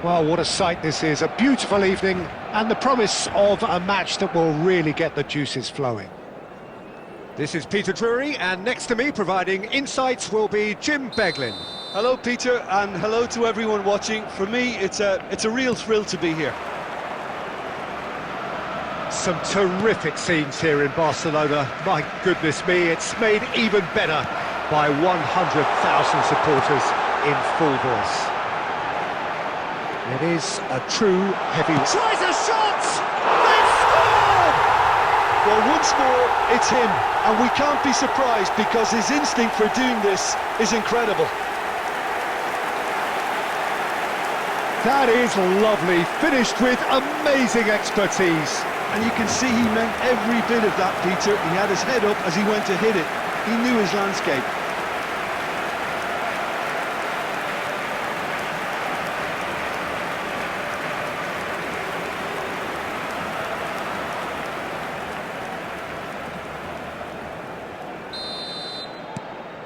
Well, what a sight this is, a beautiful evening and the promise of a match that will really get the juices flowing. This is Peter Drury, and next to me providing insights will be Jim Beglin. Hello Peter, and hello to everyone watching. For me, it's a real thrill to be here. Some terrific scenes here in Barcelona. My goodness me, it's made even better by 100,000 supporters in full voice. It is a true heavy... Tries a shot! They've scored! Well, once more, it's him, and we can't be surprised because his instinct for doing this is incredible. That is lovely, finished with amazing expertise. And you can see he meant every bit of that, Peter. He had his head up as he went to hit it. He knew his landscape.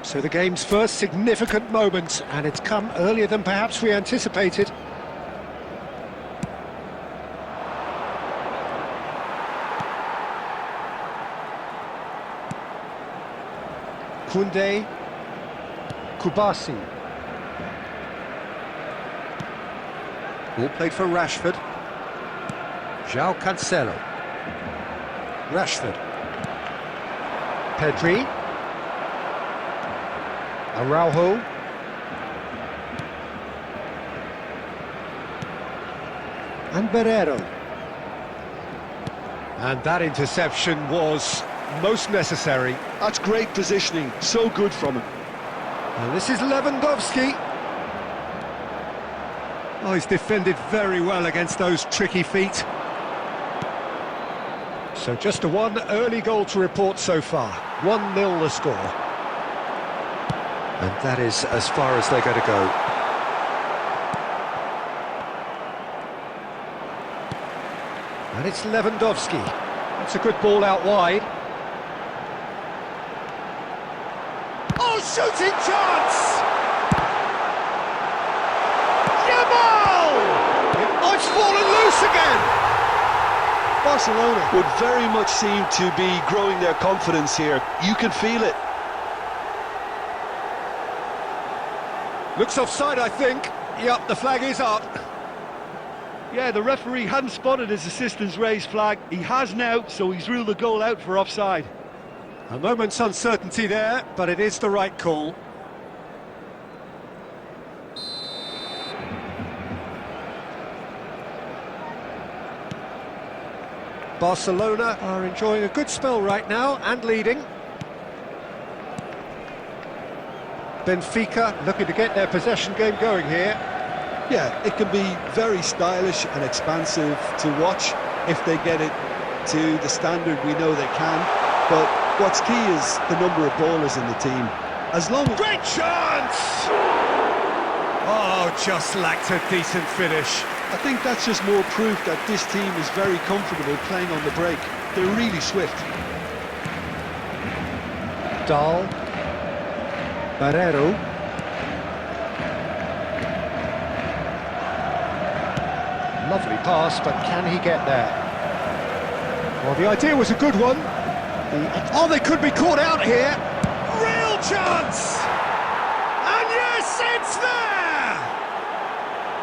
So the game's first significant moment, and it's come earlier than perhaps we anticipated. Koundé, Kubasi. Ball played for Rashford. João Cancelo. Rashford. Pedri. Araujo. And Barreiro. And that interception was most necessary. That's great positioning, so good from him. And this is Lewandowski. Oh, he's defended very well against those tricky feet. So just a one early goal to report so far. 1-0 the score. And that is as far as they're going to go. And it's Lewandowski. That's a good ball out wide. Oh, shooting chance! Yamal! Oh, it's fallen loose again! Barcelona would very much seem to be growing their confidence here. You can feel it. Looks offside, I think. Yep, the flag is up. Yeah, the referee hadn't spotted his assistant's raised flag. He has now, so he's ruled the goal out for offside. A moment's uncertainty there, but it is the right call. Barcelona are enjoying a good spell right now and leading. Benfica looking to get their possession game going here. Yeah, it can be very stylish and expansive to watch if they get it to the standard we know they can. But what's key is the number of ballers in the team. As long as... Great chance! Oh, just lacked a decent finish. I think that's just more proof that this team is very comfortable playing on the break. They're really swift. Dahl. Barreiro. Lovely pass, but can he get there? Well, the idea was a good one. Oh, they could be caught out here. Real chance! And yes, it's there!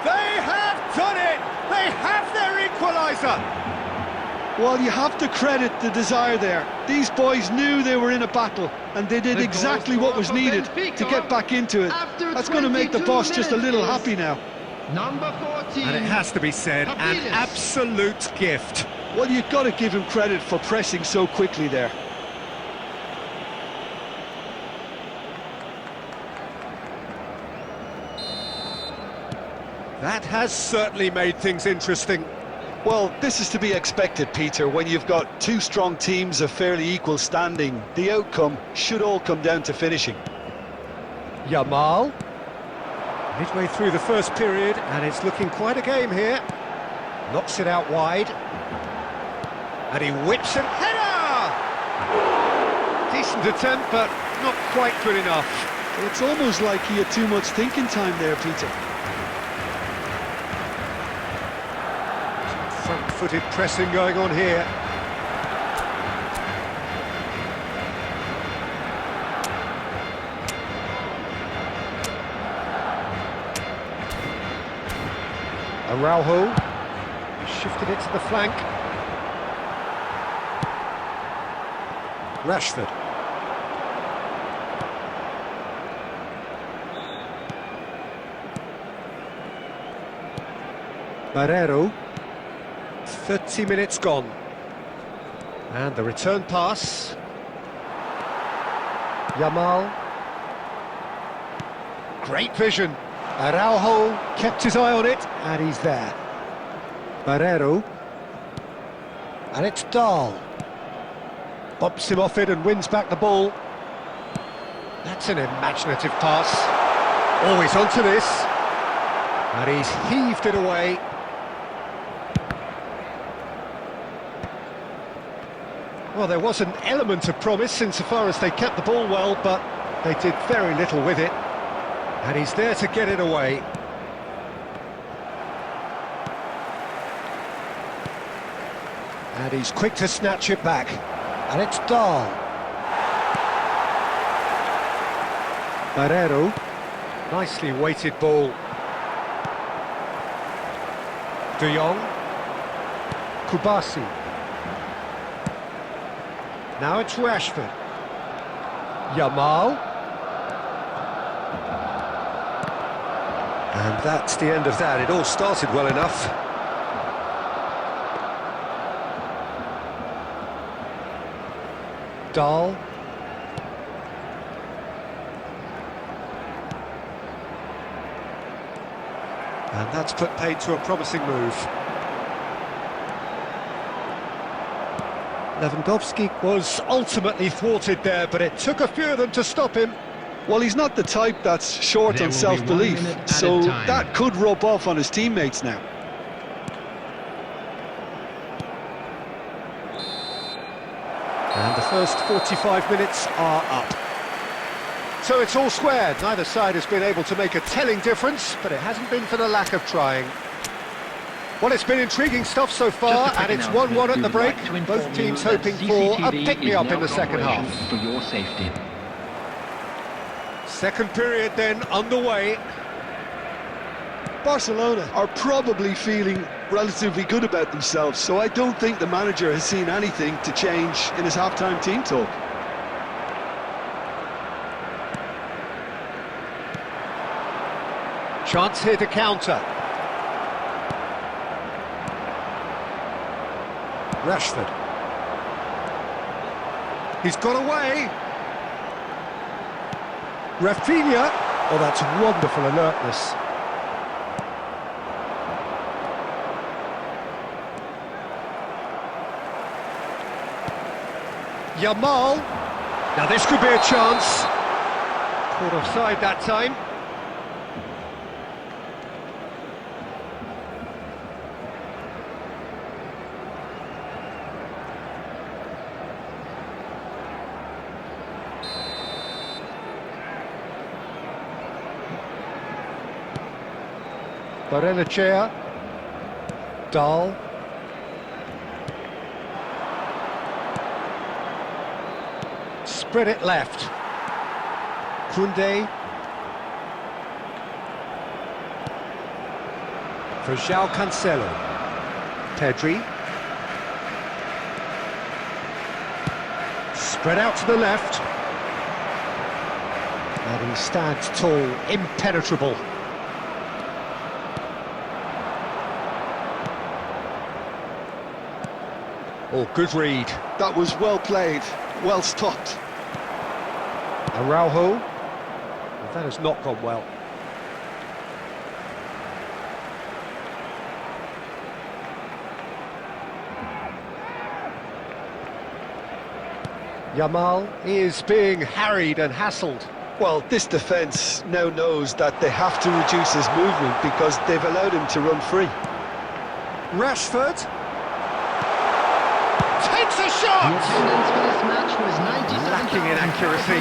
They have done it! They have their equaliser! Well, you have to credit the desire there. These boys knew they were in a battle, and they did exactly what was needed to get back into it. That's going to make the boss just a little happy now. Number 14. And it has to be said, an absolute gift. Well, you've got to give him credit for pressing so quickly there. That has certainly made things interesting. Well, this is to be expected, Peter. When you've got two strong teams of fairly equal standing, the outcome should all come down to finishing. Yamal. Midway through the first period, and it's looking quite a game here. Knocks it out wide. And he whips it. Header! Decent attempt, but not quite good enough. It's almost like he had too much thinking time there, Peter. Front-footed pressing going on here. Araujo shifted it to the flank. Rashford. Barreiro. 30 minutes gone. And the return pass. Yamal. Great vision. Araujo kept his eye on it, and he's there. Barreiro. And it's Dahl. Bumps him off it and wins back the ball. That's an imaginative pass. Always onto this. And he's heaved it away. Well, there was an element of promise insofar as they kept the ball well, but they did very little with it. And he's there to get it away. And he's quick to snatch it back. And it's Dahl. Barreiro. Nicely weighted ball. De Jong. Kubasi. Now it's Rashford. Yamal. And that's the end of that. It all started well enough. Dahl. And that's put paid to a promising move. Lewandowski was ultimately thwarted there, but it took a few of them to stop him. Well, he's not the type that's short on self-belief, so that could rub off on his teammates now. And the first 45 minutes are up. So it's all squared. Neither side has been able to make a telling difference, but it hasn't been for the lack of trying. Well, it's been intriguing stuff so far, and it's 1-1 at the break. Both teams hoping for a pick-me-up in the second half. For your safety. Second period then underway. Barcelona are probably feeling relatively good about themselves, so I don't think the manager has seen anything to change in his half-time team talk. Chance here to counter. Rashford. He's got away. Rafinha. Oh, that's wonderful alertness. Yamal. Now this could be a chance. Caught offside that time. Barrenechea. Dahl. Spread it left. Koundé. For João Cancelo. Pedri. Spread out to the left. And he stands tall, impenetrable. Oh, good read. That was well played, well stopped. Araujo. Well, that has not gone well. Yamal is being harried and hassled. Well, this defence now knows that they have to reduce his movement because they've allowed him to run free. Rashford. Takes a shot! The attendance for this match was 97,559. Lacking in accuracy.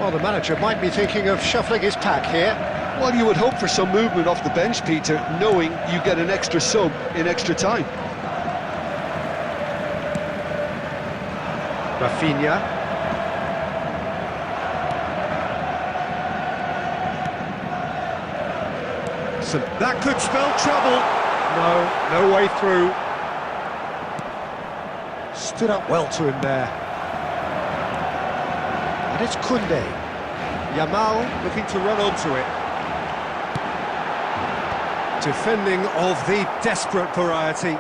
Well, the manager might be thinking of shuffling his pack here. Well, you would hope for some movement off the bench, Peter, knowing you get an extra sub in extra time. Rafinha. So that could spell trouble. No way through. Stood up well to him there. And it's Koundé. Yamal looking to run onto it. Defending of the desperate variety.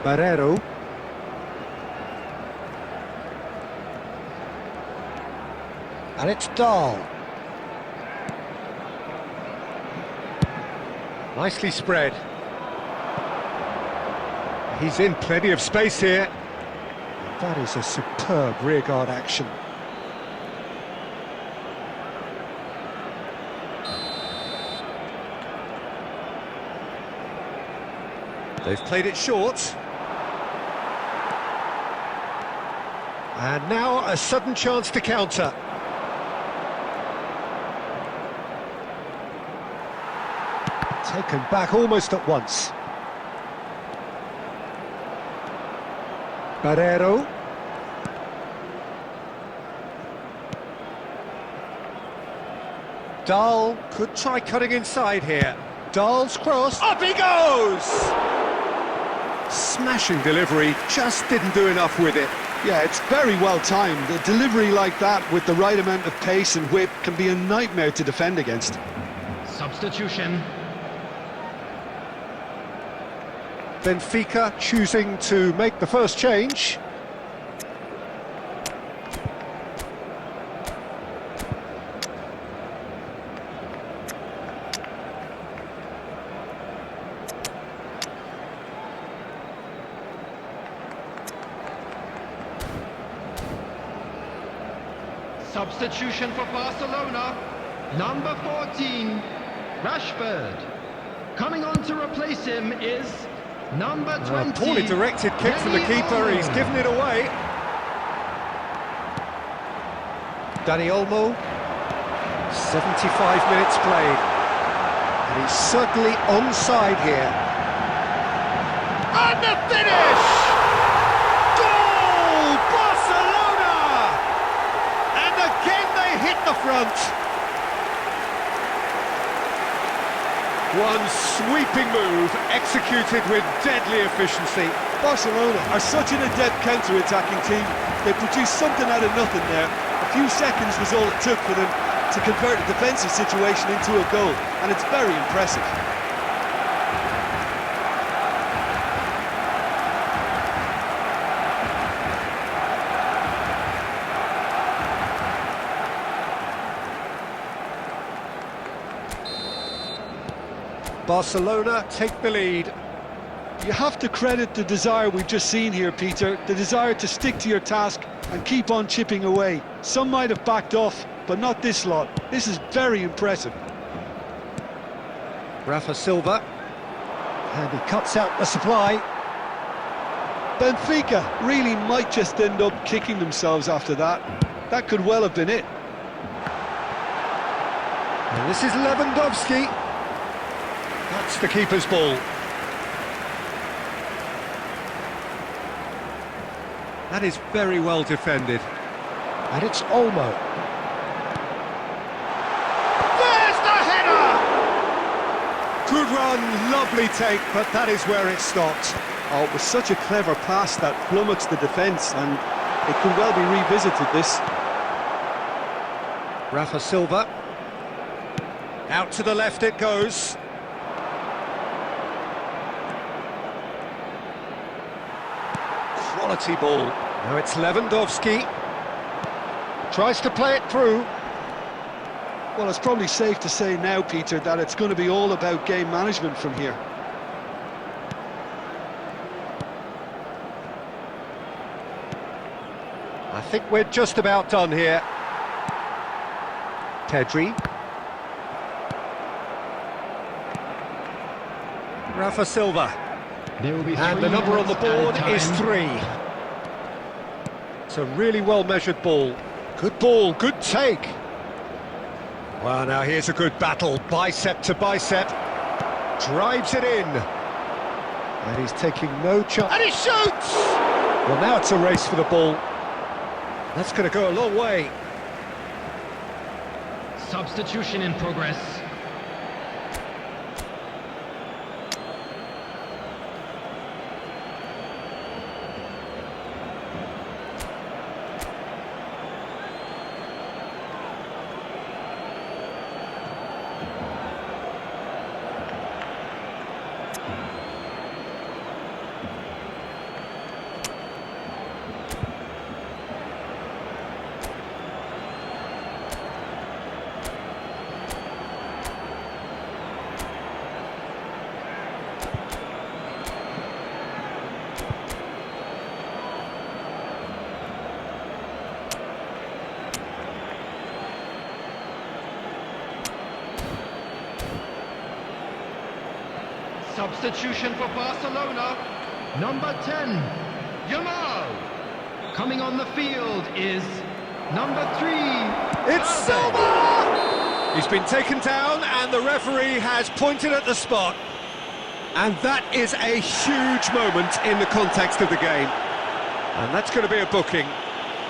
Barreiro. And it's Dahl. Nicely spread. He's in plenty of space here. That is a superb rearguard action. They've played it short. And now a sudden chance to counter. Taken back almost at once. Barreiro. Dahl could try cutting inside here. Dahl's cross. Up he goes! Smashing delivery, just didn't do enough with it. Yeah, it's very well timed. A delivery like that with the right amount of pace and whip can be a nightmare to defend against. Substitution. Benfica choosing to make the first change. Substitution for Barcelona. Number 14, Rashford. Coming on to replace him is number 20. Poorly directed kick from the keeper, he's given it away. Dani Olmo, 75 minutes played. And he's certainly onside here. And the finish! Goal! Barcelona! And again they hit the front. One sweeping move, executed with deadly efficiency. Barcelona are such an adept counter-attacking team. They produced something out of nothing there. A few seconds was all it took for them to convert a defensive situation into a goal, and it's very impressive. Barcelona take the lead. You have to credit the desire we've just seen here, Peter, the desire to stick to your task and keep on chipping away. Some might have backed off, but not this lot. This is very impressive. Rafa Silva, and he cuts out the supply. Benfica really might just end up kicking themselves after that. That could well have been it. And this is Lewandowski. That's the keeper's ball. That is very well defended. And it's Olmo. There's the header! Good run, lovely take, but that is where it stopped. Oh, it was such a clever pass that flummoxed the defence, and it could well be revisited, this. Rafa Silva. Out to the left it goes. Quality ball. Now it's Lewandowski. Tries to play it through. Well, it's probably safe to say now, Peter, that it's going to be all about game management from here. I think we're just about done here. Pedri. Rafa Silva. There will be And the number on the board is 3. a really well-measured ball. Good ball, good take. Well, now here's a good battle, bicep to bicep. Drives it in. And he's taking no chance. And he shoots! Well, now it's a race for the ball. That's going to go a long way. Substitution in progress. Substitution for Barcelona, number 10, Yamal. Coming on the field is number 3, It's Silva! He's been taken down and the referee has pointed at the spot. And that is a huge moment in the context of the game. And that's going to be a booking.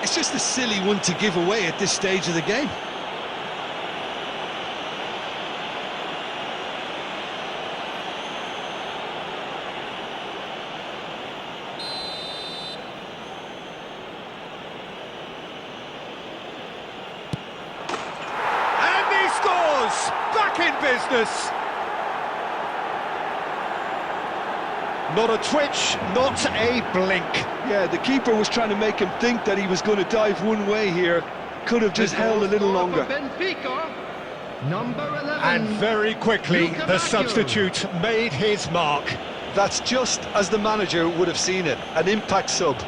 It's just a silly one to give away at this stage of the game. Back in business. Not a twitch, not a blink. Yeah, the keeper was trying to make him think that he was going to dive one way here. Could have just held a little longer. Benfica, number 11. And very quickly, the substitute made his mark. That's just as the manager would have seen it, an impact sub.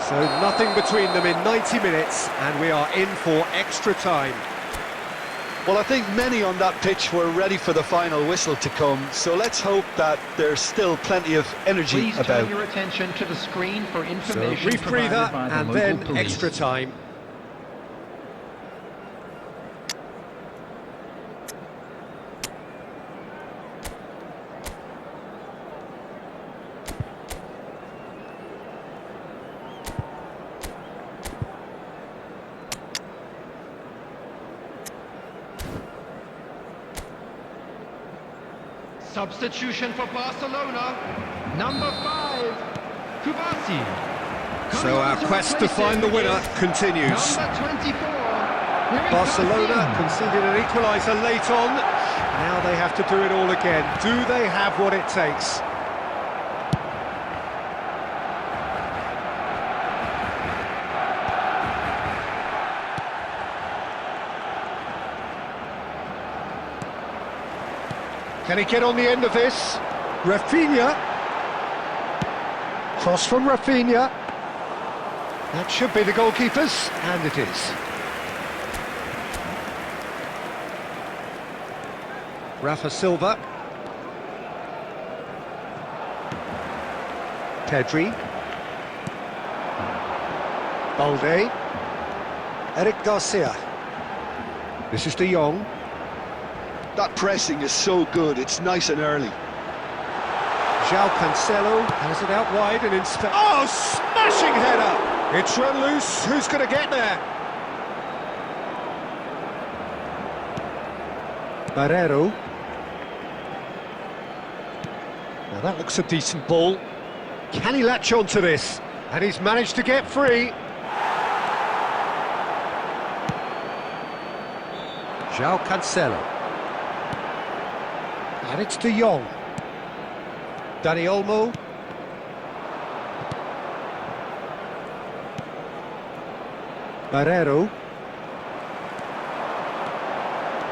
So nothing between them in 90 minutes, and we are in for extra time. Well, I think many on that pitch were ready for the final whistle to come, so let's hope that there's still plenty of energy Please about. turn your attention to the screen for So information brief breather, provided by the and local then police. extra time. Substitution for Barcelona, number 5, Kubasi. So our quest to find the winner continues. Number 24, Barcelona conceded an equaliser late on. Now they have to do it all again. Do they have what it takes? Can he get on the end of this? Rafinha. Cross from Rafinha. That should be the goalkeeper's, and it is. Rafa Silva. Pedri. Balde. Eric Garcia. This is De Jong. That pressing is so good, it's nice and early. João Cancelo has it out wide and in space. Oh, smashing header! It's run loose, who's going to get there? Barreiro. Now that looks a decent ball. Can he latch on to this? And he's managed to get free. João Cancelo. And it's De Jong. Dani Olmo. Barreiro.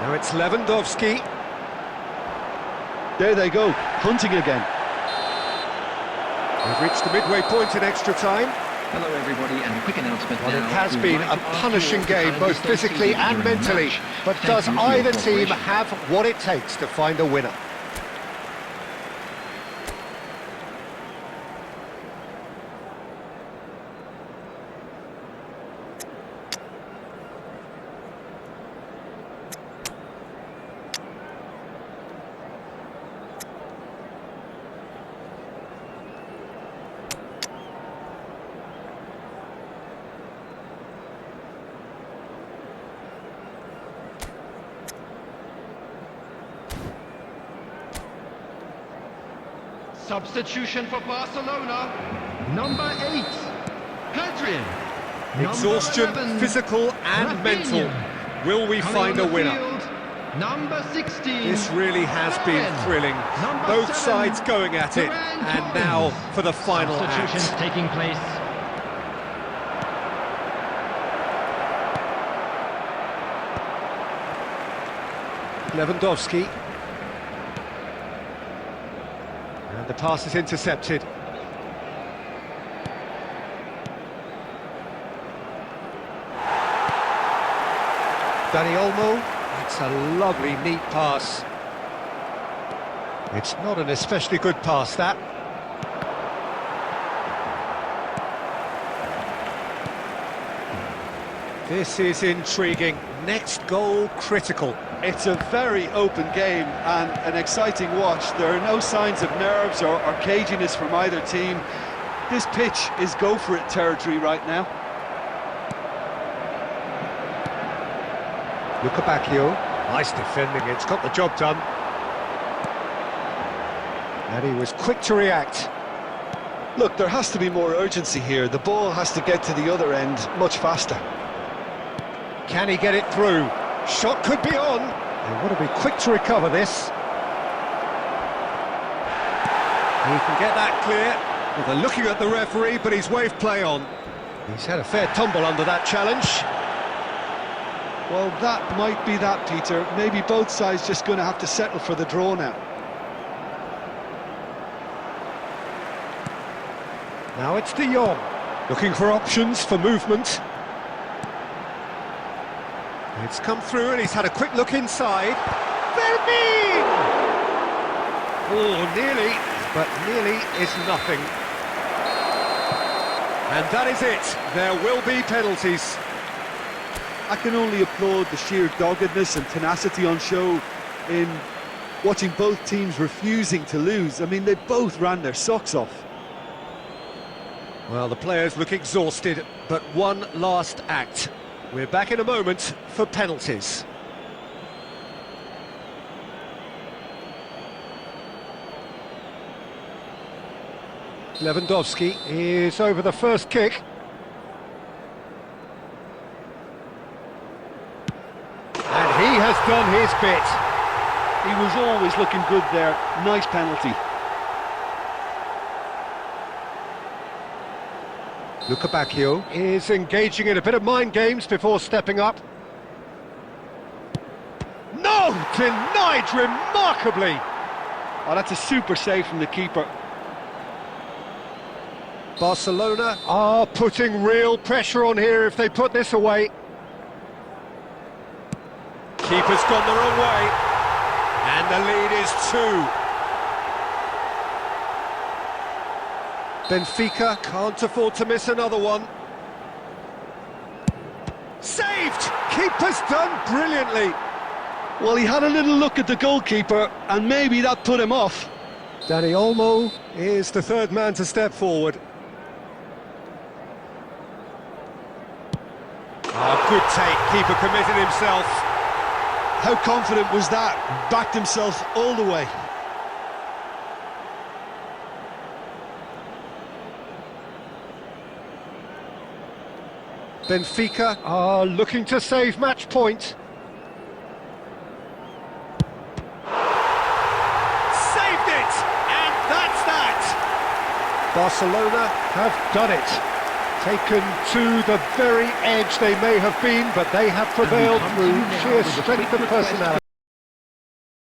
Now it's Lewandowski. There they go, hunting again. We've reached the midway point in extra time. Hello everybody, and a quick announcement Well, now. it has We'd been like a to ask punishing you all to game, kindly both stay physically seated and during the mentally. match. But Thank does you for your either team cooperation. have what it takes to find a winner? Substitution for Barcelona. Number 8, Pedri. Exhaustion, Number 11, physical and Rafinha. mental. Will we Coming find a on the winner? field, number 16. This really has been Varane. thrilling. Number Both 7, sides going at it. Varane And Torres. now for the final Substitutions act. taking place. Lewandowski. And the pass is intercepted. Dani Olmo. It's a lovely, neat pass. It's not an especially good pass, that. This is intriguing. Next goal critical. It's a very open game and an exciting watch. There are no signs of nerves or caginess from either team. This pitch is go-for-it territory right now. Bacchio. Nice defending, it's got the job done. And he was quick to react. Look, there has to be more urgency here. The ball has to get to the other end much faster. Can he get it through? Shot could be on. They want to be quick to recover this. He can get that clear. Well, they're looking at the referee, but he's waved play on. He's had a fair tumble under that challenge. Well, that might be that, Peter. Maybe both sides just going to have to settle for the draw now. Now it's De Jong, looking for options for movement. It's come through and he's had a quick look inside. Vermeer! Oh, nearly, but nearly is nothing. And that is it. There will be penalties. I can only applaud the sheer doggedness and tenacity on show in watching both teams refusing to lose. I mean, they both ran their socks off. Well, the players look exhausted, but one last act. We're back in a moment for penalties. Lewandowski is over the first kick. And he has done his bit. He was always looking good there. Nice penalty. Bacchio is engaging in a bit of mind games before stepping up. No! Denied remarkably! Oh, that's a super save from the keeper. Barcelona are putting real pressure on here if they put this away. Keeper's gone the wrong way. And the lead is 2. Benfica can't afford to miss another one. Saved! Keeper's done brilliantly. Well, he had a little look at the goalkeeper, and maybe that put him off. Dani Olmo is the third man to step forward. Oh, good take. Keeper committed himself. How confident was that? Backed himself all the way. Benfica are looking to save match point. Saved it! And that's that! Barcelona have done it. Taken to the very edge they may have been, but they have prevailed through sheer strength of personality.